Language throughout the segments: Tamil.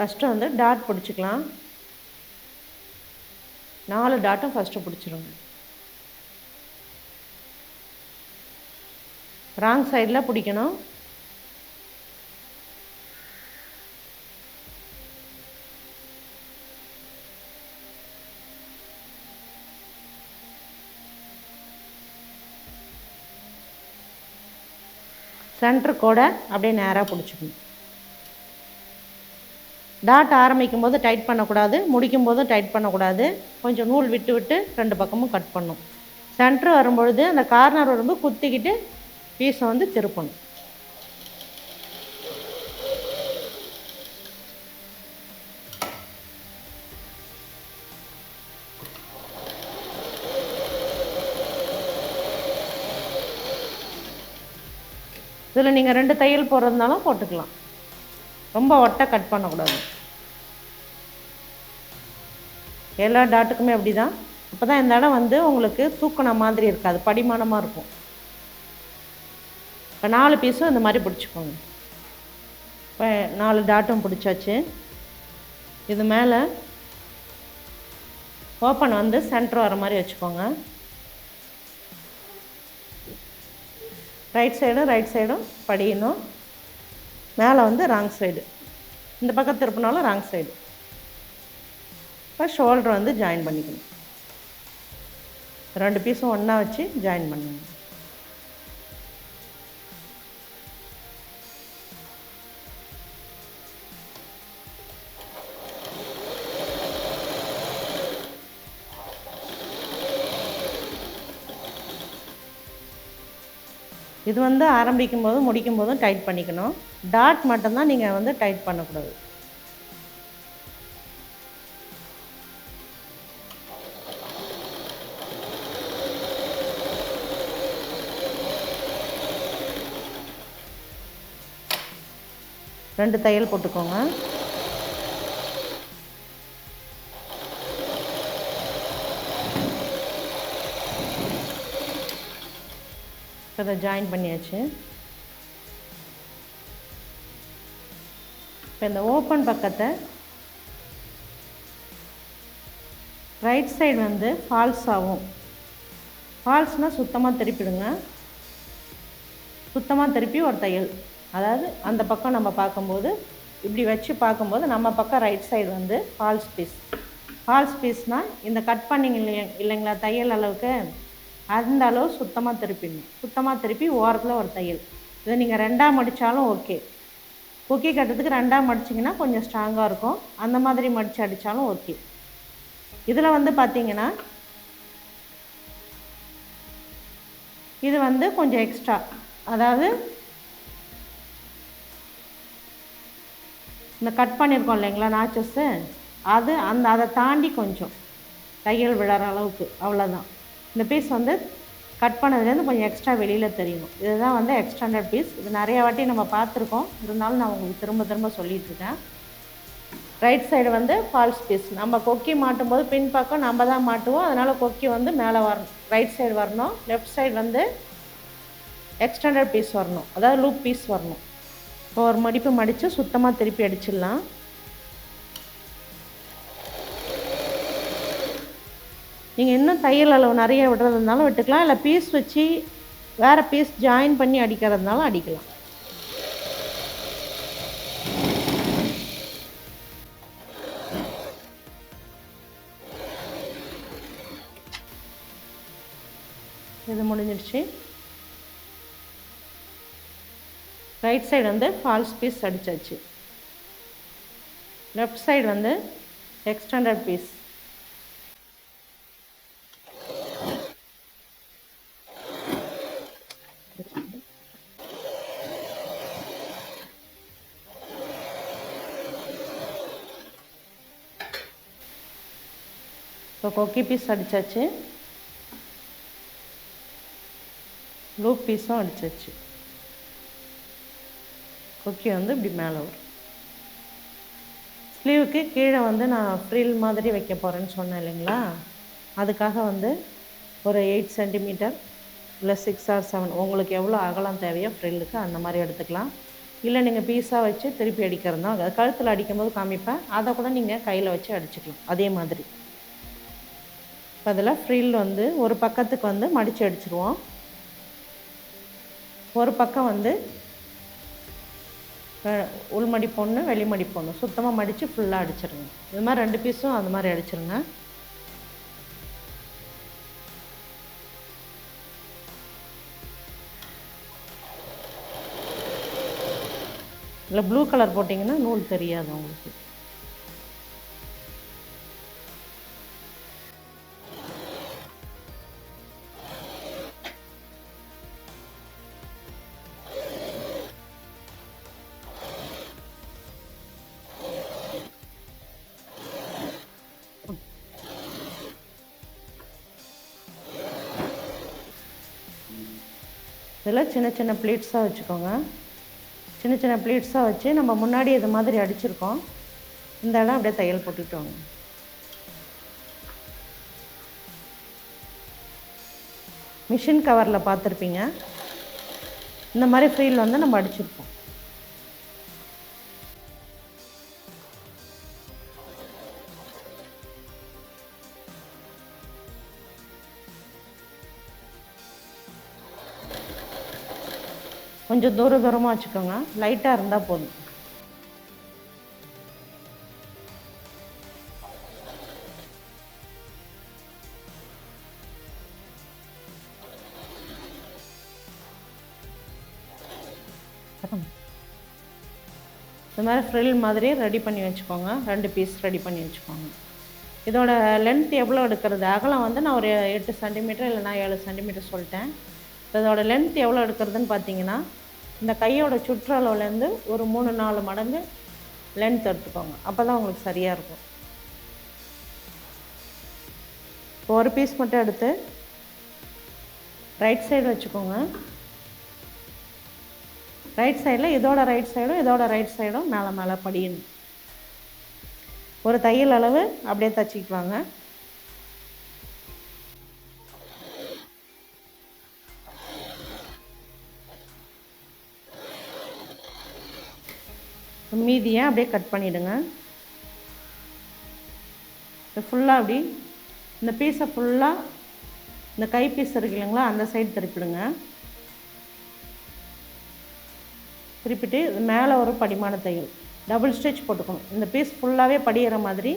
ஃபஸ்ட்டு வந்து டாட் பிடிச்சிக்கலாம். 4 டாட்டும் ஃபஸ்ட்டு பிடிச்சிருங்க. ராங் சைடில் பிடிக்கணும். சென்டர் கூட அப்படியே நேராக பிடிச்சிக்கணும். டாட் ஆரம்பிக்கும் போது டைட் பண்ணக்கூடாது, முடிக்கும் போதும் டைட் பண்ணக்கூடாது. கொஞ்சம் நூல் விட்டு விட்டு 2 பக்கமும் கட் பண்ணணும். சென்ட்ரு வரும்பொழுது அந்த கார்னர் வரும்போது குத்திக்கிட்டு பீஸை வந்து திருப்பணும். இதில் நீங்கள் 2 தையல் போடுறதுனாலும் போட்டுக்கலாம். ரொம்ப ஒட்டை கட் பண்ணக்கூடாது. எல்லா டாட்டுக்குமே அப்படி தான். அப்போ தான் இந்த இடம் வந்து உங்களுக்கு தூக்கின மாதிரி இருக்காது, படிமானமாக இருக்கும். இப்போ 4 பீஸும் இந்த மாதிரி பிடிச்சிக்கோங்க. இப்போ 4 டாட்டும் பிடிச்சாச்சு. இது மேலே ஓப்பன் வந்து சென்டர் வர மாதிரி வச்சுக்கோங்க. ரைட் சைடும் படியணும். மேலே வந்து ராங் சைடு, இந்த பக்கம் திருப்பினாலும் ராங் சைடு. இப்போ ஷோல்டர் வந்து ஜாயின் பண்ணிக்கணும். 2 பீஸும் ஒன்றா வச்சு ஜாயின் பண்ணுங்க. இது வந்து ஆரம்பிக்கும் போதும் முடிக்கும் போதும் டைட் பண்ணிக்கணும். டாட் மட்டும்தான் நீங்கள் வந்து டைட் பண்ணக்கூடாது. ரெண்டு தையல் போட்டுக்கோங்க. இதை ஜாயின் பண்ணியாச்சு. இப்போ இந்த ஓப்பன் பக்கத்தை ரைட் சைடு வந்து ஃபால்ஸ் ஆகும். ஃபால்ஸ்னால் சுத்தமாக திருப்பிடுங்க. சுத்தமாக திருப்பி ஒரு தையல், அதாவது அந்த பக்கம் நம்ம பார்க்கும்போது இப்படி வச்சு பார்க்கும்போது நம்ம பக்கம் ரைட் சைடு வந்து ஃபால்ஸ் பீஸ். ஃபால்ஸ் பீஸ்னால் இந்த கட் பண்ணிங்க இல்லைங்களா தையல் அளவுக்கு, அந்த அளவு சுத்தமாக திருப்பிடணும். சுத்தமாக திருப்பி ஓரத்தில் ஒரு தையல். இதை நீங்கள் 2ஆக மடித்தாலும் ஓகே. கொக்கி கட்டுறதுக்கு 2ஆக மடிச்சிங்கன்னா கொஞ்சம் ஸ்ட்ராங்காக இருக்கும். அந்த மாதிரி மடித்து அடித்தாலும் ஓகே. இதில் வந்து பார்த்திங்கன்னா இது வந்து கொஞ்சம் எக்ஸ்ட்ரா, அதாவது இந்த கட் பண்ணியிருக்கோம் இல்லைங்களா நாச்சஸ்ஸு, அது அதை தாண்டி கொஞ்சம் தையல் விழற அளவுக்கு, அவ்வளோதான். இந்த பீஸ் வந்து கட் பண்ணதுலேருந்து கொஞ்சம் எக்ஸ்ட்ரா வெளியில் தெரியணும். இதுதான் வந்து எக்ஸ்டெண்டட் பீஸ். இது நிறைய வாட்டி நம்ம பார்த்துருக்கோம், இருந்தாலும் நான் உங்களுக்கு திரும்ப சொல்லிகிட்ருக்கேன். ரைட் சைடு வந்து ஃபால்ஸ் பீஸ். நம்ம கொக்கி மாட்டும் போது பின் பக்கம் நம்ம தான் மாட்டுவோம், அதனால் கொக்கி வந்து மேலே வரணும், ரைட் சைடு வரணும். லெஃப்ட் சைடு வந்து எக்ஸ்டெண்டட் பீஸ் வரணும், அதாவது லூப் பீஸ் வரணும். இப்போ ஒரு மடிப்பு மடித்து சுத்தமாக திருப்பி அடிச்சிடலாம். நீங்கள் இன்னும் தையல் அளவு நிறைய விடுறதுனாலும் விட்டுக்கலாம், இல்லை பீஸ் வச்சு வேறு பீஸ் ஜாயின் பண்ணி அடிக்கிறதுனாலும் அடிக்கலாம். இது முடிஞ்சிடுச்சு. ரைட் சைடு வந்து ஃபால்ஸ் பீஸ் அடித்தாச்சு. லெஃப்ட் சைடு வந்து எக்ஸ்டெண்டட் பீஸ். இப்போ கொக்கி பீஸ் அடித்தாச்சு, லூப் பீஸும் அடித்தாச்சு. கொக்கி வந்து இப்படி மேலே வரும். ஸ்லீவுக்கு கீழே வந்து நான் ஃப்ரில் மாதிரி வைக்க போகிறேன்னு சொன்னேன் இல்லைங்களா, அதுக்காக வந்து ஒரு 8 சென்டிமீட்டர் இல்லை 6 or 7 உங்களுக்கு எவ்வளோ அகலம் தேவையோ ஃப்ரில்லுக்கு அந்த மாதிரி எடுத்துக்கலாம். இல்லை நீங்கள் பீஸாக வச்சு திருப்பி அடிக்கிறதா, கழுத்தில் அடிக்கும்போது காமிப்பேன், அதை கூட நீங்கள் கையில் வச்சு அடிச்சுக்கலாம் அதே மாதிரி. இப்போ அதில் ஃப்ரில் வந்து ஒரு பக்கத்துக்கு வந்து மடித்து அடிச்சிருவோம். ஒரு பக்கம் வந்து உள்மடிப்பு ஒன்று வெளிமடிப்பு ஒன்று சுத்தமாக மடித்து ஃபுல்லாக அடிச்சிருங்க. இது மாதிரி 2 பீஸும் அது மாதிரி அடிச்சிருங்க. இல்லை ப்ளூ கலர் போட்டிங்கன்னா நூல் தெரியாது உங்களுக்கு. இதில் சின்ன சின்ன ப்ளீட்ஸாக வச்சுக்கோங்க. சின்ன சின்ன ப்ளீட்ஸாக வச்சு நம்ம முன்னாடி இது மாதிரி அடிச்சிருக்கோம். இந்த இடம் அப்படியே தையல் போட்டுக்கிட்டோங்க. மிஷின் கவரில் பார்த்துருப்பீங்க, இந்த மாதிரி ஃப்ரீல் வந்து நம்ம அடிச்சிருப்போம். கொஞ்சம் தூரமாக வச்சுக்கோங்க, லைட்டாக இருந்தால் போதும். இந்த மாதிரி ஃப்ரில் மாதிரி ரெடி பண்ணி வச்சுக்கோங்க. 2 பீஸ் ரெடி பண்ணி வச்சுக்கோங்க. இதோட லென்த் எவ்வளோ எடுக்கிறது, அகலம் வந்து நான் ஒரு 8 சென்டிமீட்டர் இல்லைனா 7 சென்டிமீட்டர் சொல்லிட்டேன். இதோட லென்த் எவ்வளோ எடுக்கிறதுன்னு பார்த்தீங்கன்னா, இந்த கையோட சுற்றளவுலேருந்து ஒரு 3-4 மடங்கு லென்த் எடுத்துக்கோங்க. அப்போ தான் உங்களுக்கு சரியாக இருக்கும். இப்போ ஒரு பீஸ் மட்டும் எடுத்து ரைட் சைடு வச்சுக்கோங்க. ரைட் சைடில் இதோட ரைட் சைடும் மேலே படியணும். ஒரு தையல் அளவு அப்படியே தச்சிக்குவாங்க. மீதியை அப்படியே கட் பண்ணிவிடுங்க. ஃபுல்லாக அப்படி இந்த பீஸை ஃபுல்லாக இந்த கை பீஸ் இருக்கு இல்லைங்களா, அந்த சைடு திருப்பிடுங்க. திருப்பிட்டு மேலே ஒரு படிமான தையல் டபுள் ஸ்டிச் போட்டுக்கணும். இந்த பீஸ் ஃபுல்லாகவே படிகிற மாதிரி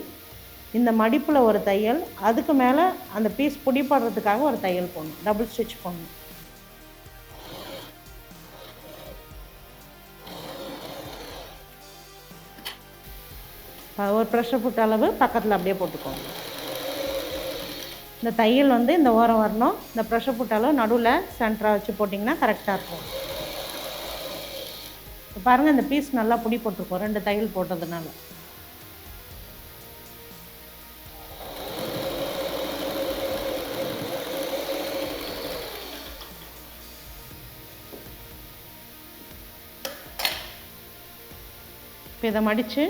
இந்த மடிப்பில் ஒரு தையல், அதுக்கு மேலே அந்த பீஸ் பிடிப்படுறதுக்காக ஒரு தையல் போடணும், டபுள் ஸ்டிச் போடணும். ஒரு ப்ரெஷர் ஃபுட் அளவு பக்கத்தில் அப்படியே போட்டுக்கோங்க. இந்த தையல் வந்து இந்த ஓரம் வரணும். இந்த ப்ரெஷர் ஃபுட் அளவு நடுவில் சென்டராக வச்சு போட்டிங்கன்னா கரெக்டாக இருக்கும். இப்போ பாருங்கள், இந்த பீஸ் நல்லா பிடி போட்டிருக்கோம் 2 தையல் போட்டதுனால. இப்போ இதை மடித்து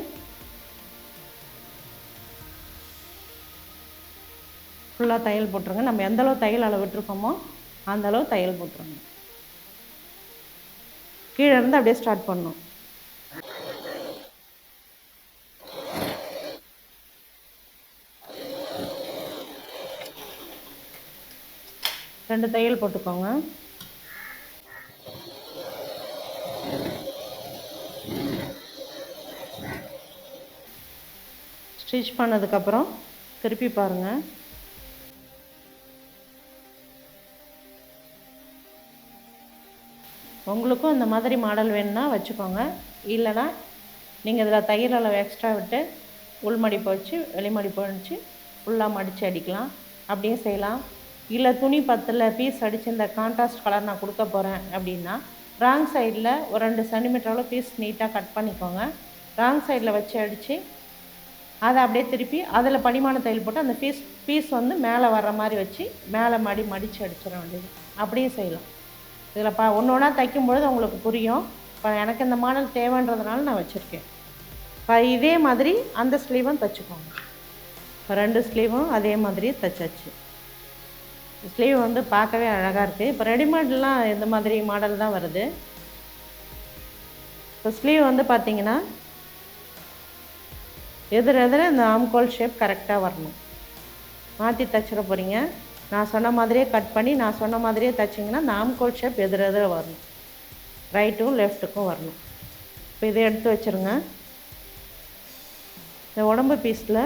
ஃபுல்லாக தையல் போட்டுருங்க. நம்ம எந்தளவு தையல் அளவு விட்டுருக்கோமோ அந்தளவு தையல் போட்டுருங்க. கீழே இருந்து அப்படியே ஸ்டார்ட் பண்ணணும். ரெண்டு தையல் போட்டுக்கோங்க. ஸ்டிச் பண்ணதுக்கப்புறம் திருப்பி பாருங்கள். உங்களுக்கும் இந்த மாதிரி மாடல் வேணும்னா வச்சுக்கோங்க. இல்லைனா நீங்கள் இதில் தையல் அளவு எக்ஸ்ட்ரா விட்டு உள்மடிப்பு வச்சு வெளிமடிப்பு வச்சு ஃபுல்லாக மடித்து அடிக்கலாம், அப்படியே செய்யலாம். இல்லை துணி 10 பீஸ் அடித்து இந்த கான்ட்ராஸ்ட் கலர் நான் கொடுக்க போகிறேன் அப்படின்னா ராங் சைடில் ஒரு 2 சென்டிமீட்டரோட பீஸ் நீட்டாக கட் பண்ணிக்கோங்க. ராங் சைடில் வச்சு அடித்து அதை அப்படியே திருப்பி அதில் படிமான தையல் போட்டு அந்த பீஸ் வந்து மேலே வர்ற மாதிரி வச்சு மேலே மடித்து அடிச்சிட வேண்டியது. அப்படியே செய்யலாம். இதில் ஒன்று ஒன்றா தைக்கும்பொழுது உங்களுக்கு புரியும். இப்போ எனக்கு இந்த மாடல் தேவைன்றதுனால நான் வச்சுருக்கேன். இப்போ இதே மாதிரி அந்த ஸ்லீவும் தைச்சிக்கோங்க. இப்போ 2 ஸ்லீவும் அதே மாதிரி தைச்சாச்சு. ஸ்லீவ் வந்து பார்க்கவே அழகாக இருக்குது. இப்போ ரெடிமேட்லாம் இந்த மாதிரி மாடல் தான் வருது. இப்போ ஸ்லீவ் வந்து பார்த்திங்கன்னா எதிர இந்த ஆம்கோல் ஷேப் கரெக்டாக வரணும். மாற்றி தைச்சிட போகிறீங்க. நான் சொன்ன மாதிரியே கட் பண்ணி நான் சொன்ன மாதிரியே தைச்சிங்கன்னா இந்த ஆம்கோல் ஷேப் எதிர வரணும், ரைட்டும் லெஃப்ட்டுக்கும் வரணும். இப்போ இதை எடுத்து வச்சுருங்க. இந்த உடம்பு பீஸில்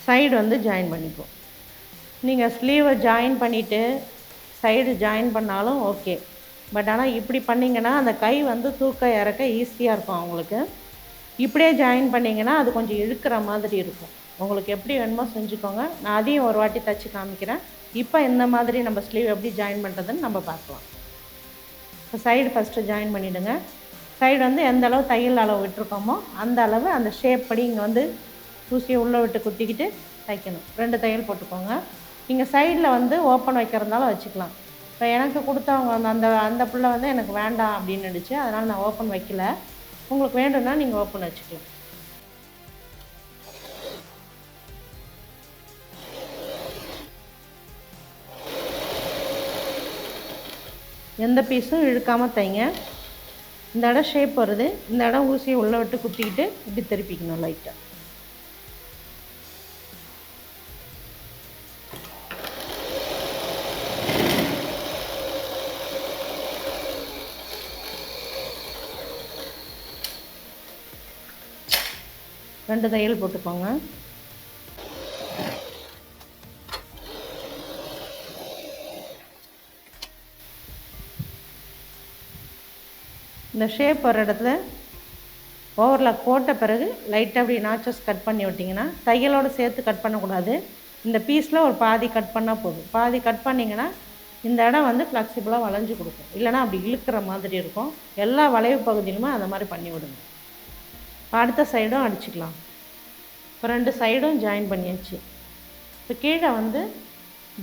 சைடு வந்து ஜாயின் பண்ணிப்போம். நீங்கள் ஸ்லீவை ஜாயின் பண்ணிவிட்டு சைடு ஜாயின் பண்ணாலும் ஓகே. பட் ஆனால் இப்படி பண்ணிங்கன்னா அந்த கை வந்து தூக்க இறக்க ஈஸியாக இருக்கும் அவங்களுக்கு. இப்படியே ஜாயின் பண்ணிங்கன்னா அது கொஞ்சம் இழுக்கிற மாதிரி இருக்கும். உங்களுக்கு எப்படி வேணுமோ செஞ்சுக்கோங்க. நான் அதையும் ஒரு வாட்டி தைச்சி காமிக்கிறேன். இப்போ இந்த மாதிரி நம்ம ஸ்லீவ் எப்படி ஜாயின் பண்ணுறதுன்னு நம்ம பார்க்கலாம். இப்போ சைடு ஃபஸ்ட்டு ஜாயின் பண்ணிவிடுங்க. சைடு வந்து எந்த அளவு தையல் அளவு விட்டுருக்கோமோ அந்த அளவு அந்த ஷேப் படி இங்கே வந்து ஊசியை உள்ளே விட்டு குத்திக்கிட்டு தைக்கணும். 2 தையல் போட்டுக்கோங்க. நீங்கள் சைடில் வந்து ஓப்பன் வைக்கிறதுனால வச்சுக்கலாம். இப்போ எனக்கு கொடுத்தவங்க அந்த அந்த பிள்ளை வந்து எனக்கு வேண்டாம் அப்படின்னு நினச்சி அதனால் நான் ஓப்பன் வைக்கல. உங்களுக்கு வேண்டும்னா நீங்கள் ஓப்பன் வச்சுக்கலாம். எந்த பீஸும் இழுக்காமல் தைங்க. இந்த இடம் ஷேப் வருது, இந்த இடம் ஊசியை உள்ளே விட்டு குத்திக்கிட்டு இப்படி திருப்பிக்கணும் லைட்டாக. ரெண்டு தையல் போட்டுக்கோங்க. இந்த ஷேப் வர இடத்துல ஓவர்லாக் போட்ட பிறகு லைட்டாக அப்படி நாச்சஸ் கட் பண்ணி விட்டிங்கன்னா, தையலோடு சேர்த்து கட் பண்ணக்கூடாது. இந்த பீஸில் ஒரு பாதி கட் பண்ணால் போதும். பாதி கட் பண்ணிங்கன்னா இந்த இடம் வந்து ஃப்ளெக்சிபிளாக வளைஞ்சு கொடுக்கும். இல்லைனா அப்படி இழுக்கிற மாதிரி இருக்கும். எல்லா வளைவு பகுதியிலுமே அந்த மாதிரி பண்ணி விடுங்க. அடுத்த சைடும் அடிச்சுக்கலாம். இப்போ 2 சைடும் ஜாயின் பண்ணியாச்சு. இப்போ கீழே வந்து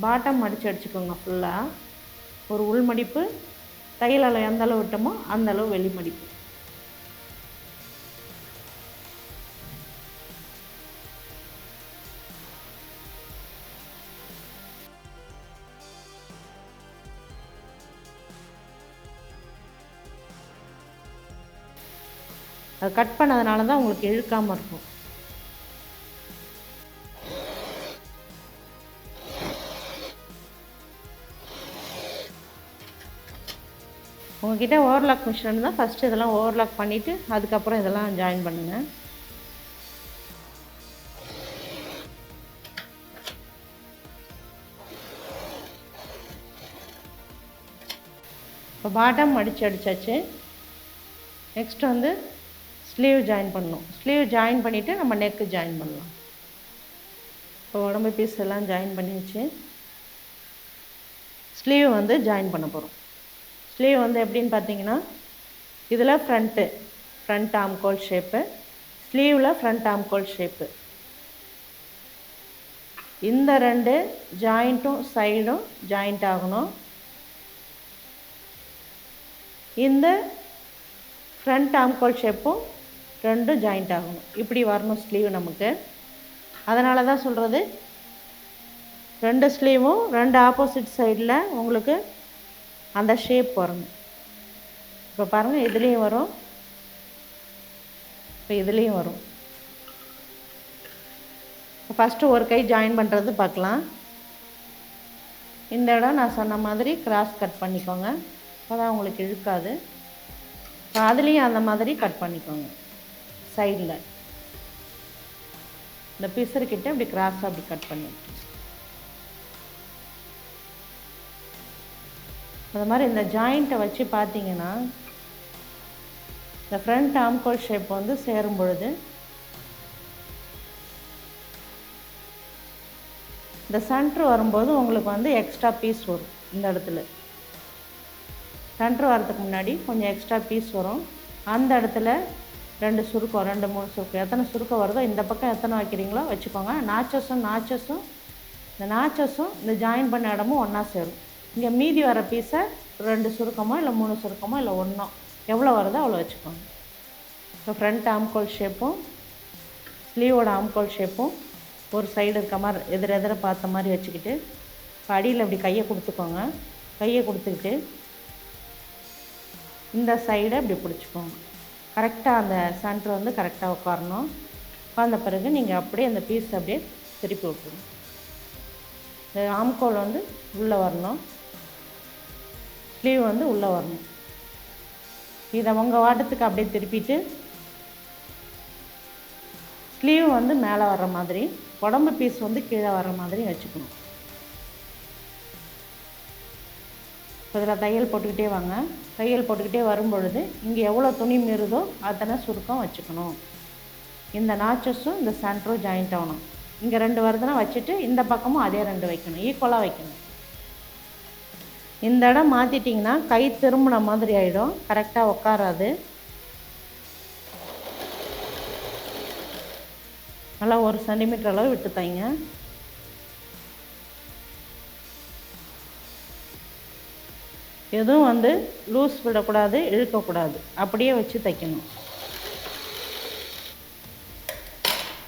பாட்டம் மடித்து அடிச்சுக்கோங்க. ஃபுல்லாக ஒரு உள் மடிப்பு, தையல் அளவு எந்த அளவு விட்டோமோ அந்த அளவு வெளி மடிப்பு. அது கட் பண்ணதுனால தான் உங்களுக்கு இழுக்காமல் இருக்கும். உங்கள்கிட்ட ஓவர்லாக் மிஷின் இருந்தால் ஃபஸ்ட்டு இதெல்லாம் ஓவர்லாக் பண்ணிவிட்டு அதுக்கப்புறம் இதெல்லாம் ஜாயின் பண்ணுங்கள். இப்போ பாட்டம் அடித்தாச்சு. நெக்ஸ்ட் வந்து ஸ்லீவ் ஜாயின் பண்ணணும். ஸ்லீவ் ஜாயின் பண்ணிவிட்டு நம்ம நெக்கு ஜாயின் பண்ணலாம். இப்போ உடம்பு பீஸ் எல்லாம் ஜாயின் பண்ணியாச்சு. ஸ்லீவ் வந்து ஜாயின் பண்ண போகிறோம். ஸ்லீவ் வந்து எப்படின்னு பார்த்தீங்கன்னா, இதில் ஃப்ரண்ட் ஆம்கோல் ஷேப்பு, ஸ்லீவில் ஃப்ரண்ட் ஆம்கோல் ஷேப்பு. இந்த 2 ஜாயிண்ட்டும் சைடும் ஜாயிண்ட் ஆகணும். இந்த ஃப்ரண்ட் ஆம்கோல் ஷேப்பும் 2 ஜாயிண்ட் ஆகணும். இப்படி வரணும் ஸ்லீவ் நமக்கு. அதனால தான் சொல்கிறது, 2 ஸ்லீவும் 2 ஆப்போசிட் சைடில் உங்களுக்கு அந்த ஷேப் வரணும். இப்போ பாருங்கள், இதுலேயும் வரும், இப்போ இதுலேயும் வரும். ஃபஸ்ட்டு ஒரு கை ஜாயின் பண்ணுறது பார்க்கலாம். இந்த இடம் நான் சொன்ன மாதிரி கிராஸ் கட் பண்ணிக்கோங்க. அப்போ தான் உங்களுக்கு இழுக்காது. இப்போ அதுலேயும் அந்த மாதிரி கட் பண்ணிக்கோங்க. சைடில் இந்த பிசர்கிட்ட இப்படி கிராஸாக அப்படி கட் பண்ணி அது மாதிரி இந்த ஜாயிண்ட்டை வச்சு பார்த்தீங்கன்னா, இந்த ஃப்ரண்ட் ஆம்கோல் ஷேப் வந்து சேரும் பொழுது இந்த சென்ட்ரு வரும்போது உங்களுக்கு வந்து எக்ஸ்ட்ரா பீஸ் வரும். இந்த இடத்துல சென்ட்ரு வரதுக்கு முன்னாடி கொஞ்சம் எக்ஸ்ட்ரா பீஸ் வரும். அந்த இடத்துல 2 சுருக்கம், 2 3 சுருக்கம், எத்தனை சுருக்கம் வருதோ இந்த பக்கம் எத்தனை வைக்கிறீங்களோ வச்சுக்கோங்க. நாச்சஸும் இந்த நாச்சஸும் இந்த ஜாயின் பண்ண இடமும் ஒன்றா சேரும். இங்கே மீதி வர பீஸை 2 சுருக்கமோ இல்லை 3 சுருக்கமோ இல்லை 1 எவ்வளோ வருதோ அவ்வளோ வச்சுக்கோங்க. இப்போ ஃப்ரண்ட் ஆம்கோல் ஷேப்பும் ஸ்லீவோட ஆம்கோல் ஷேப்பும் ஒரு சைடு இருக்க மாதிரி எதிர பார்த்த மாதிரி வச்சுக்கிட்டு அடியில் இப்படி கையை கொடுத்துக்கோங்க. கையை கொடுத்துக்கிட்டு இந்த சைடை இப்படி பிடிச்சிக்கோங்க. கரெக்டாக அந்த சென்டர் வந்து கரெக்டாக உட்காரணும். உட்கார்ந்த பிறகு நீங்கள் அப்படியே அந்த பீஸ் அப்படியே திருப்பி விட்டுருங்க. இந்த ஆம்கோல் வந்து உள்ளே வரணும், ஸ்லீவ் வந்து உள்ளே வரணும். இதை உங்கள் வாட்டத்துக்கு அப்படியே திருப்பிட்டு ஸ்லீவ் வந்து மேலே வர்ற மாதிரி, உடம்பு பீஸ் வந்து கீழே வர்ற மாதிரி வச்சுக்கணும். இதில் தையல் போட்டுக்கிட்டே வாங்க. தையல் போட்டுக்கிட்டே வரும்பொழுது இங்கே எவ்வளோ துணி மீறுதோ அத்தனை சுருக்கம் வச்சுக்கணும். இந்த நாச்சஸும் இந்த சென்டரும் ஜாயிண்ட் ஆகணும். இங்கே 2 வருதுன்னா வச்சுட்டு இந்த பக்கமும் அதே 2 வைக்கணும், ஈக்குவலாக வைக்கணும். இந்த இடம் மாற்றிட்டிங்கன்னா கை திரும்பின மாதிரி ஆகிடும், கரெக்டாக உட்காராது. நல்லா 1 சென்டிமீட்டர் அளவு விட்டு தைங்க. எதுவும் வந்து லூஸ் விடக்கூடாது, இழுக்கக்கூடாது, அப்படியே வச்சு தைக்கணும்.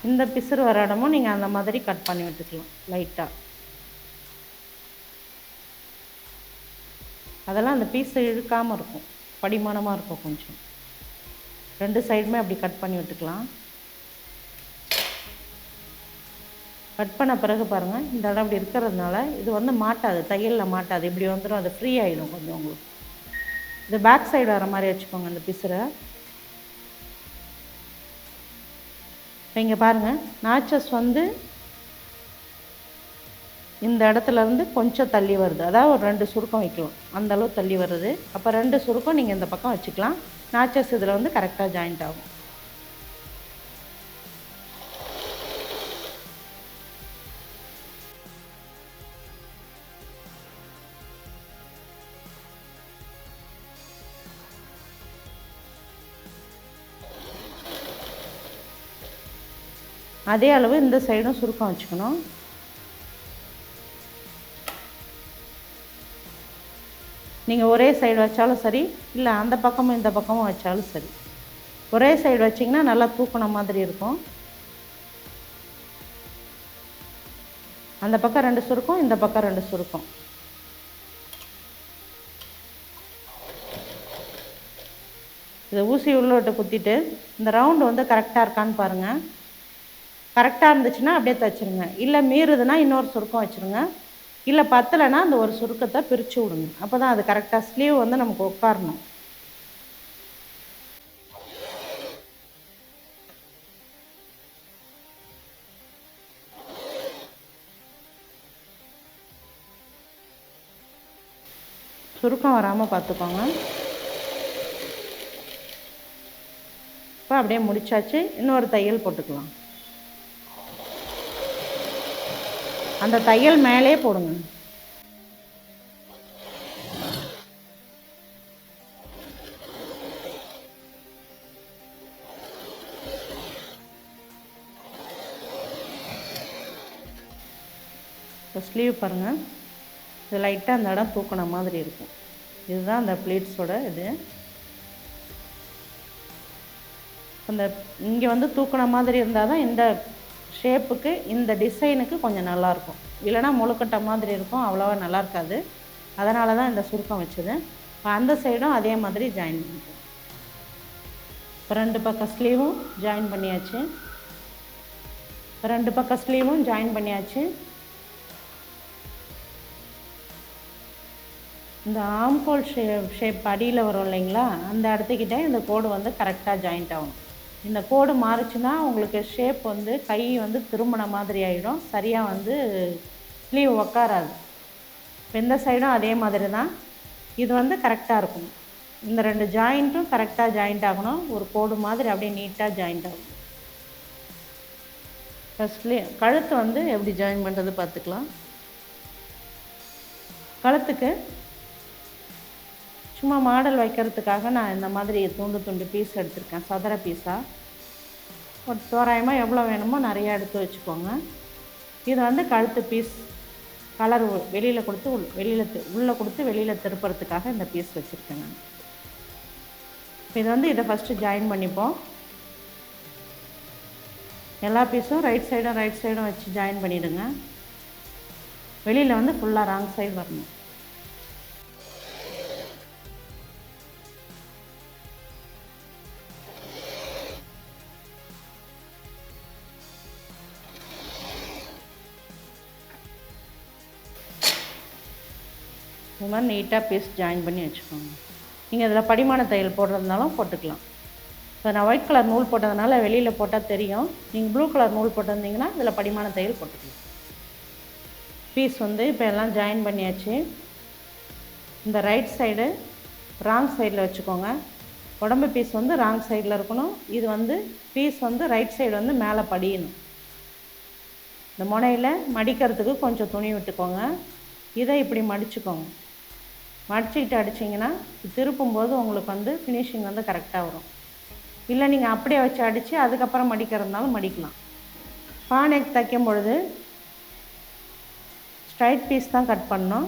இந்த பிசுறு வர இடமும் நீங்கள் அந்த மாதிரி கட் பண்ணி விட்டுக்கலாம் லைட்டாக. அதெல்லாம் அந்த பீஸை இழுக்காமல் இருக்கும், படிமானமாக இருக்கும் கொஞ்சம். 2 சைடுமே அப்படி கட் பண்ணி விட்டுக்கலாம். கட் பண்ண பிறகு பாருங்கள், இந்த இடம் இப்படி இருக்கிறதுனால இது வந்து மாட்டாது, தையலில் மாட்டாது, இப்படி வந்துடும், அது ஃப்ரீ ஆகிடும் கொஞ்சம் உங்களுக்கு. இது பேக் சைடு வர மாதிரி வச்சுக்கோங்க இந்த பிசுரை. இப்போ இங்கே பாருங்கள், நாச்சஸ் வந்து இந்த இடத்துலேருந்து கொஞ்சம் தள்ளி வருது, அதாவது ஒரு 2 சுருக்கம் வைக்கலாம், அந்தளவு தள்ளி வருது. அப்போ 2 சுருக்கம் நீங்கள் இந்த பக்கம் வச்சுக்கலாம். நாச்சஸ் இதில் வந்து கரெக்டாக ஜாயிண்ட் ஆகும். அதே அளவு இந்த சைடும் சுருக்கம் வச்சுக்கணும். நீங்கள் ஒரே சைடு வச்சாலும் சரி, இல்லை அந்த பக்கமும் இந்த பக்கமும் வச்சாலும் சரி. ஒரே சைடு வச்சிங்கன்னா நல்லா தூக்கின மாதிரி இருக்கும். அந்த பக்கம் 2 சுருக்கம், இந்த பக்கம் 2 சுருக்கம். இதை ஊசி உள்ளோட்ட குத்திட்டு இந்த ரவுண்டு வந்து கரெக்டாக இருக்கான்னு பாருங்கள். கரெக்டாக இருந்துச்சுன்னா அப்படியே தைச்சிருங்க. இல்லை மீறுதுன்னா இன்னொரு சுருக்கம் வச்சுருங்க. இல்லை பத்தலைன்னா அந்த ஒரு சுருக்கத்தை பிரித்து விடுங்க. அப்போ தான் அது கரெக்டாக ஸ்லீவ் வந்து நமக்கு உட்காரணும். சுருக்கம் வராமல் பார்த்துக்கோங்க. இப்போ அப்படியே முடிச்சாச்சு. இன்னொரு தையல் போட்டுக்கலாம். அந்த தையல் மேலே போடுங்க. இப்போ ஸ்லீவ் பாருங்கள், இது லைட்டாக அந்த இடம் தூக்கின மாதிரி இருக்கும். இதுதான் அந்த ப்ளீட்ஸோட இது. அந்த இங்கே வந்து தூக்கின மாதிரி இருந்தால் தான் இந்த ஷேப்புக்கு, இந்த டிசைனுக்கு கொஞ்சம் நல்லாயிருக்கும். இல்லைனா முழுக்கட்ட மாதிரி இருக்கும், அவ்வளோவா நல்லா இருக்காது. அதனால தான் இந்த சுருக்கம் வச்சது. இப்போ அந்த சைடும் அதே மாதிரி ஜாயின் பண்ணிப்போம். இப்போ 2 பக்கம் ஸ்லீவும் ஜாயின் பண்ணியாச்சு. இப்போ 2 பக்கம் ஸ்லீவும் ஜாயின் பண்ணியாச்சு. இந்த ஆம்கோல் ஷேப் அடியில் வரும் இல்லைங்களா, அந்த இடத்துக்கிட்ட இந்த கோடு வந்து கரெக்டாக ஜாயிண்ட் ஆகணும். இந்த கோடு மாறுச்சுன்னா உங்களுக்கு ஷேப் வந்து கை வந்து திரும்பின மாதிரி ஆகிடும், சரியாக வந்து ஸ்லீவ் உக்காராது. இப்போ இந்த சைடும் அதே மாதிரி தான். இது வந்து கரெக்டாக இருக்கும். இந்த 2 ஜாயிண்ட்டும் கரெக்டாக ஜாயிண்ட் ஆகணும். ஒரு கோடு மாதிரி அப்படியே நீட்டாக ஜாயிண்ட் ஆகும். ஃபஸ்ட்லி கழுத்து வந்து எப்படி ஜாயின் பண்ணுறது பார்த்துக்கலாம். கழுத்துக்கு சும்மா மாடல் வைக்கிறதுக்காக நான் இந்த மாதிரி துண்டு பீஸ் எடுத்திருக்கேன், சதுர பீஸாக. ஒரு தோராயமாக எவ்வளோ வேணுமோ நிறையா எடுத்து வச்சுக்கோங்க. இது வந்து கழுத்து பீஸ் கலர் வெளியில் கொடுத்து உள்ளே கொடுத்து வெளியில் திருப்புறதுக்காக இந்த பீஸ் வச்சுருக்கேன் நான். இது வந்து இதை ஃபஸ்ட்டு ஜாயின் பண்ணிப்போம். எல்லா பீஸும் ரைட் சைடும் வச்சு ஜாயின் பண்ணிவிடுங்க. வெளியில் வந்து ஃபுல்லாக ராங் சைடு வரணும். இது மாதிரி நீட்டாக பீஸ் ஜாயின் பண்ணி வச்சுக்கோங்க. நீங்கள் இதில் படிமான தையல் போடுறதுனாலும் போட்டுக்கலாம். இப்போ நான் ஒயிட் கலர் நூல் போட்டதுனால வெளியில் போட்டால் தெரியும். நீங்கள் ப்ளூ கலர் நூல் போட்டிருந்தீங்கன்னா இதில் படிமான தையல் போட்டுக்கலாம். பீஸ் வந்து இப்போ எல்லாம் ஜாயின் பண்ணியாச்சு. இந்த ரைட் சைடு ராங் சைடில் வச்சுக்கோங்க. உடம்பு பீஸ் வந்து ராங் சைடில் இருக்கணும். இது வந்து பீஸ் வந்து ரைட் சைடு வந்து மேலே படியணும். இந்த முனையில் மடிக்கிறதுக்கு கொஞ்சம் துணி விட்டுக்கோங்க. இதை இப்படி மடிச்சுக்கோங்க. மடிச்சுக்கிட்டு அடிச்சிங்கன்னா திருப்பும்போது உங்களுக்கு வந்து ஃபினிஷிங் வந்து கரெக்டாக வரும். இல்லை நீங்கள் அப்படியே வச்சு அடித்து அதுக்கப்புறம் மடிக்கிறதுனாலும் மடிக்கலாம். பானைக்கு தைக்கும் பொழுது ஸ்ட்ரைட் பீஸ் தான் கட் பண்ணோம்.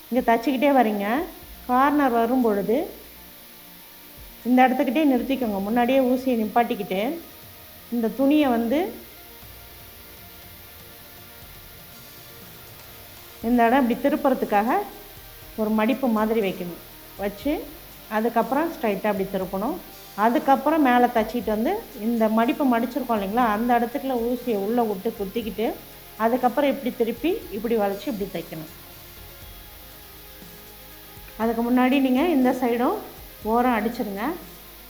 இங்கே தைச்சிக்கிட்டே வரீங்க. கார்னர் வரும் பொழுது இந்த இடத்துக்கிட்டே நிறுத்திக்கோங்க. முன்னாடியே ஊசியை நிப்பாட்டிக்கிட்டு இந்த துணியை வந்து இந்த இடம் இப்படி திருப்புறதுக்காக ஒரு மடிப்பு மாதிரி வைக்கணும். வச்சு அதுக்கப்புறம் ஸ்ட்ரைட்டாக அப்படி திருப்பணும். அதுக்கப்புறம் மேலே தைச்சிட்டு வந்து இந்த மடிப்பு மடிச்சிருக்கோம் இல்லைங்களா, அந்த இடத்துக்குள்ள ஊசியை உள்ளே விட்டு குத்திக்கிட்டு அதுக்கப்புறம் இப்படி திருப்பி இப்படி வளைச்சி இப்படி தைக்கணும். அதுக்கு முன்னாடி நீங்கள் இந்த சைடும் ஓரம் அடிச்சிருங்க.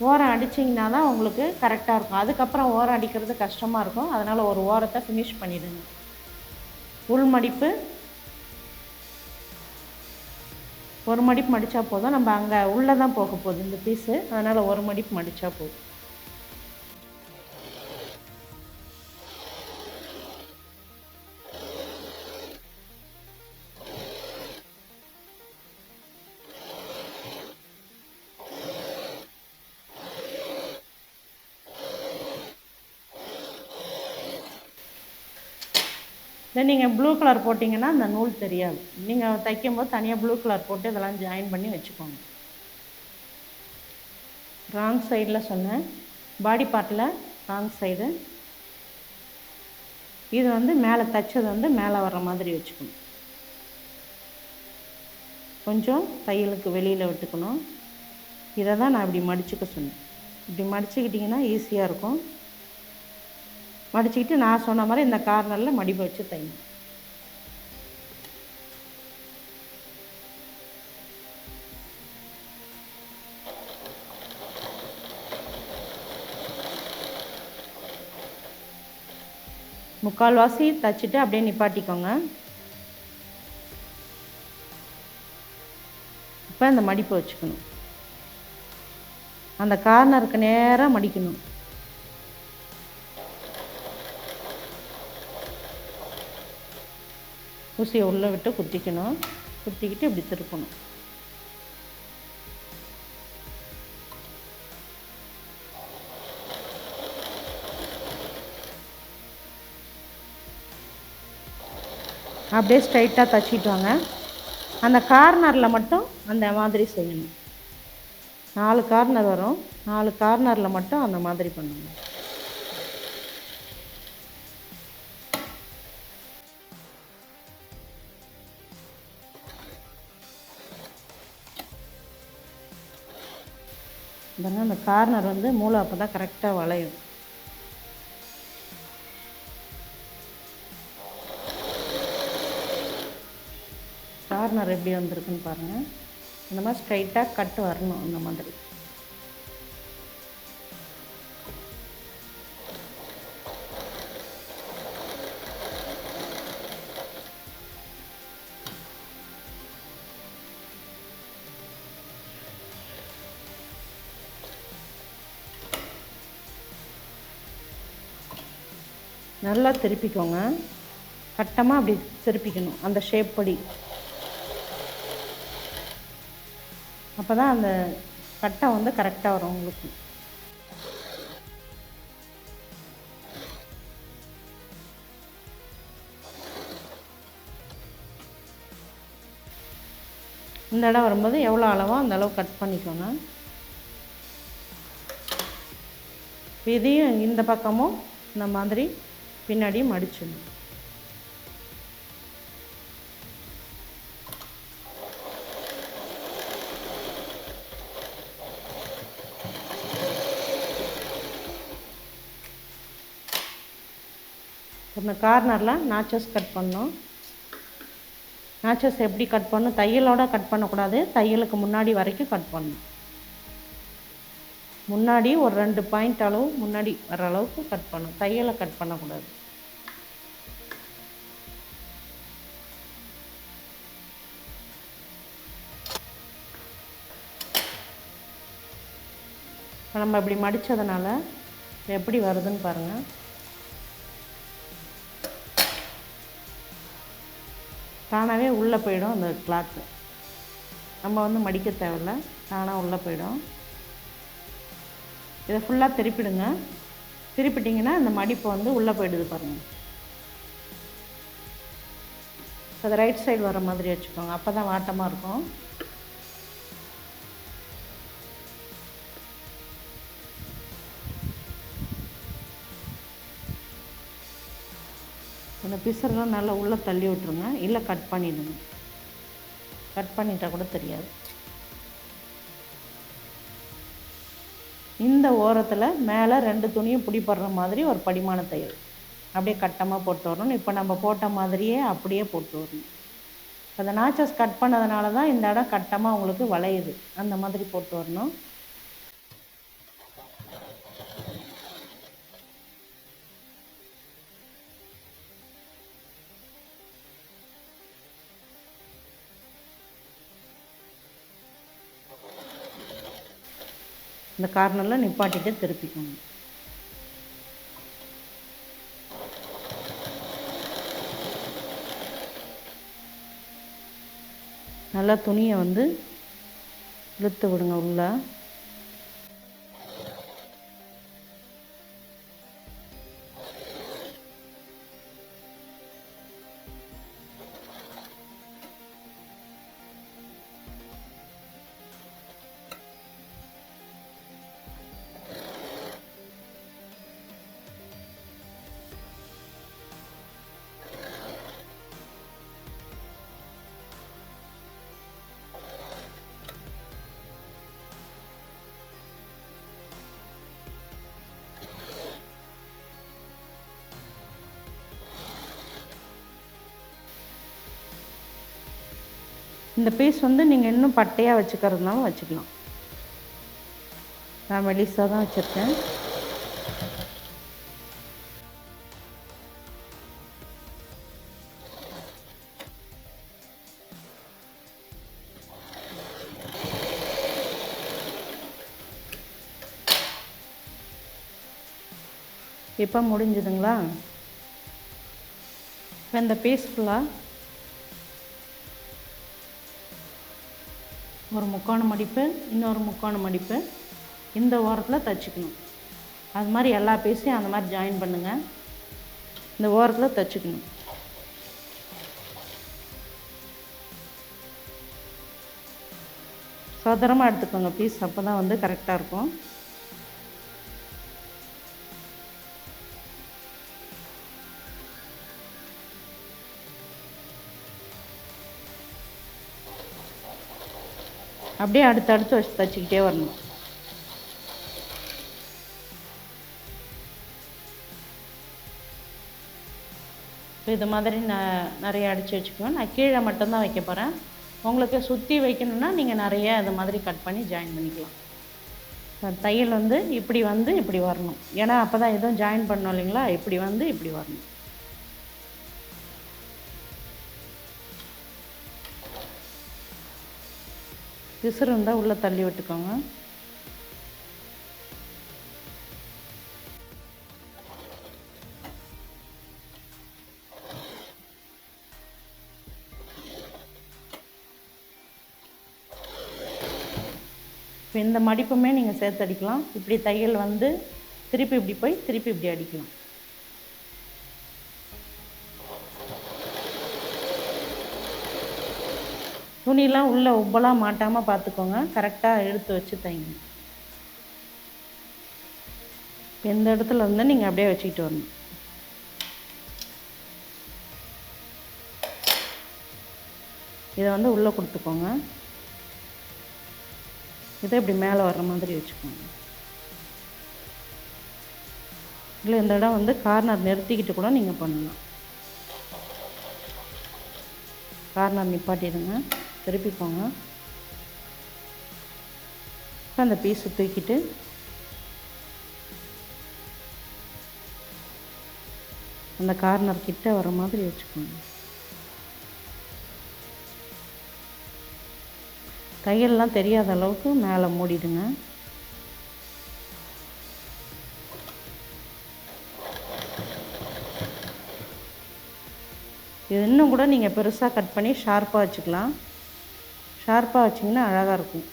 ஓரம் அடிச்சிங்கன்னா தான் உங்களுக்கு கரெக்டாக இருக்கும். அதுக்கப்புறம் ஓரம் அடிக்கிறது கஷ்டமாக இருக்கும். அதனால் ஒரு ஓரத்தை ஃபினிஷ் பண்ணிவிடுங்க. உள் மடிப்பு ஒரு மடிப்பு மடித்தா போதும். நம்ம அங்கே உள்ளே தான் போக போகுது இந்த பீஸு. அதனால் ஒரு மடிப்பு மடித்தா போதும். தென் நீங்கள் ப்ளூ கலர் போட்டிங்கன்னா அந்த நூல் தெரியாது. நீங்கள் தைக்கும்போது தனியாக ப்ளூ கலர் போட்டு இதெல்லாம் ஜாயின் பண்ணி வச்சுக்கோங்க. ராங் சைடில் சொன்னேன், பாடி பார்ட்டில் ராங் சைடு. இது வந்து மேலே தைச்சது வந்து மேலே வர்ற மாதிரி வச்சுக்கணும். கொஞ்சம் தையலுக்கு வெளியில் விட்டுக்கணும். இதை தான் நான் இப்படி மடிச்சுக்க சொன்னேன். இப்படி மடிச்சுக்கிட்டிங்கன்னா ஈஸியாக இருக்கும். மடிச்சுக்கிட்டு நான் சொன்ன மாதிரி இந்த கார்னரில் மடிப்பு வச்சு தைங்க. முக்கால்வாசி தைச்சிட்டு அப்படியே நிப்பாட்டிக்கோங்க. இப்போ இந்த மடிப்பு வச்சுக்கணும். அந்த கார்னருக்கு நேராக மடிக்கணும். ஊசியை உள்ளே விட்டு குத்திக்கணும். குத்திக்கிட்டு இப்படி திருப்பணும். அப்படியே ஸ்ட்ரைட்டாக தைச்சிட்டு வாங்க. அந்த கார்னரில் மட்டும் அந்த மாதிரி செய்யணும். 4 கார்னர் வரும். 4 கார்னரில் மட்டும் அந்த மாதிரி பண்ணுங்க. அந்த கார்னர் வந்து மூளை அப்போ தான் கரெக்டாக வளையும். கார்னர் எப்படி வந்திருக்குன்னு பாருங்கள். இந்த மாதிரி ஸ்ட்ரைட்டாக கட்டு வரணும். அந்த மாதிரி நல்லா திருப்பிக்கோங்க. கட்டமாக அப்படி திருப்பிக்கணும் அந்த ஷேப் படி. அப்போ தான் அந்த கட்டை வந்து கரெக்டாக வரும் உங்களுக்கு. இந்த இடம் வரும்போது எவ்வளோ அளவோ அந்த அளவு கட் பண்ணிக்கோங்க. இதையும் இந்த பக்கமும் இந்த மாதிரி பின்னாடியும் மடிச்சிடணும். இந்த கார்னரில் நாச்சஸ் கட் பண்ணோம். நாச்சஸ் எப்படி கட் பண்ணணும், தையலோட கட் பண்ணக்கூடாது, தையலுக்கு முன்னாடி வரைக்கும் கட் பண்ணணும். முன்னாடி ஒரு 2 பாயிண்ட் அளவு முன்னாடி வர அளவுக்கு கட் பண்ணணும், தையலை கட் பண்ணக்கூடாது. நம்ம இப்படி மடித்ததுனால எப்படி வருதுன்னு பாருங்கள். தானாகவே உள்ளே போயிடும் அந்த கிளாத்து. நம்ம வந்து மடிக்க தேவையில்ல, தானாக உள்ளே போயிடும். இதை ஃபுல்லாக திருப்பிடுங்க. திருப்பிட்டிங்கன்னா அந்த மடிப்பு வந்து உள்ளே போயிடுது பாருங்கள். அதை ரைட் சைடு வர மாதிரி வச்சுக்கோங்க, அப்போ தான் வாட்டமாக இருக்கும். அந்த பிசரெலாம் நல்லா உள்ளே தள்ளி விட்ருங்க, இல்லை கட் பண்ணிவிடுங்க. கட் பண்ணிட்டால் கூட தெரியாது. இந்த ஓரத்தில் மேலே 2 துணியும் பிடிப்படுற மாதிரி ஒரு படிமான தையல் அப்படியே கட்டமாக போட்டு வரணும். இப்போ நம்ம போட்ட மாதிரியே அப்படியே போட்டு வரணும். அந்த நாச்சஸ் கட் பண்ணதுனால தான் இந்த இடம் கட்டமாக உங்களுக்கு வளையுது, அந்த மாதிரி போட்டு வரணும். இந்த கார்னரில் நிப்பாட்டிட்டு திருப்பிக்கணும். நல்லா துணியை வந்து இழுத்து விடுங்க உள்ள. இந்த பீஸ் வந்து நீங்கள் இன்னும் பட்டையாக வச்சுக்கிறதுனாலும் வச்சுக்கலாம். நான் மெலிசாக தான் வச்சுருக்கேன். இப்போ முடிஞ்சுதுங்களா? இப்போ இந்த பீஸ் ஃபுல்லாக ஒரு முக்கோண மடிப்பு, இன்னொரு முக்கோண மடிப்பு இந்த ஓரத்தில் தைச்சிக்கணும். அது மாதிரி எல்லா பீஸையும் அந்த மாதிரி ஜாயின் பண்ணுங்கள். இந்த ஓரத்தில் தைச்சிக்கணும். சதுரமாக எடுத்துக்கோங்க பீஸ், அப்போ தான் வந்து கரெக்டாக இருக்கும். அப்படியே அடுத்தடுத்து வச்சு தைச்சிக்கிட்டே வரணும். இது மாதிரி நிறைய அடித்து வச்சுக்குவேன். நான் கீழே மட்டும்தான் வைக்க போகிறேன். உங்களுக்கு சுற்றி வைக்கணுன்னா நீங்கள் நிறைய இது மாதிரி கட் பண்ணி ஜாயின் பண்ணிக்கலாம். தையல் வந்து இப்படி வரணும். ஏன்னா அப்போ தான் எதுவும் ஜாயின் பண்ணோம் இல்லைங்களா, இப்படி வரணும். பிசுறு இருந்தால் உள்ளே தள்ளி விட்டுக்கோங்க. இப்போ இந்த மடிப்புமே நீங்கள் சேர்த்து அடிக்கலாம். இப்படி தையல் வந்து திருப்பி இப்படி போய் திருப்பி இப்படி அடிக்கலாம். துணிலாம் உள்ளே உப்பெல்லாம் மாட்டாமல் பார்த்துக்கோங்க, கரெக்டாக எடுத்து வச்சு தைங்க. எந்த இடத்துல வந்து நீங்கள் அப்படியே வச்சுக்கிட்டு வரணும். இதை வந்து உள்ளே கொடுத்துக்கோங்க. இதை இப்படி மேலே வர்ற மாதிரி வச்சுக்கோங்க. இல்லை இந்த இடம் வந்து கார்னர் நிறுத்திக்கிட்டு கூட நீங்கள் பண்ணலாம். கார்னர் நிப்பாட்டிடுங்க, திருப்பிக்கோங்க. இப்போ அந்த பீஸை தூக்கிட்டு அந்த கார்னர் கிட்ட வர மாதிரி வச்சுக்கோங்க. தையல்லாம் தெரியாத அளவுக்கு மேலே மூடிடுங்க. இது இன்னும் கூட நீங்கள் பெருசாக கட் பண்ணி ஷார்ப்பாக வச்சுக்கலாம். ஷார்ப்பாக வச்சிங்கன்னா அழகாக இருக்கும்.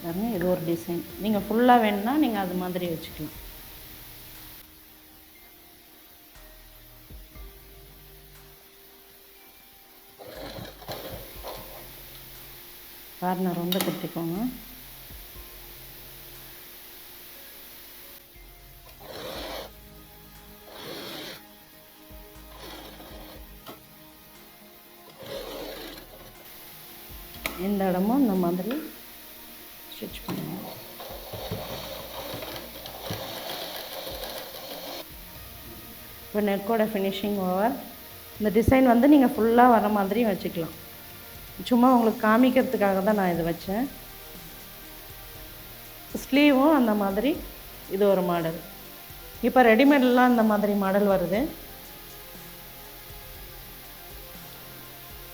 பாருங்கள், இது ஒரு டிசைன். நீங்கள் ஃபுல்லாக வேணும்னா நீங்கள் அது மாதிரி வச்சுக்கலாம். கார்னர் வந்து குத்திக்கோங்க. இந்த இடமும் இந்த மாதிரி ஸ்டிச் பண்ணுவோம். இப்போ நெக்கோட ஃபினிஷிங் ஓவர். இந்த டிசைன் வந்து நீங்கள் ஃபுல்லாக வர மாதிரி வச்சுக்கலாம். சும்மா உங்களுக்கு காமிக்கிறதுக்காக தான் நான் இது வச்சேன். ஸ்லீவும் அந்த மாதிரி இது ஒரு மாடல். இப்போ ரெடிமேட்லாம் இந்த மாதிரி மாடல் வருது.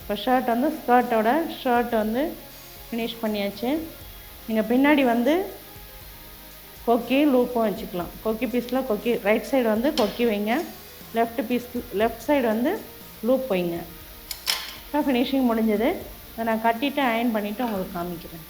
இப்போ ஷர்ட் வந்து ஷர்ட் வந்து ஃபினிஷ் பண்ணியாச்சு. நீங்கள் பின்னாடி வந்து கொக்கி லூப்பும் வச்சுக்கலாம். கொக்கி பீஸில் கொக்கி ரைட் சைடு வந்து கொக்கி வைங்க, லெஃப்ட் சைடு வந்து லூப் வைங்க. இப்போ ஃபினிஷிங் முடிஞ்சது. இதை நான் கட்டிவிட்டு அயர்ன் பண்ணிவிட்டு உங்களுக்கு காமிக்கிறேன்.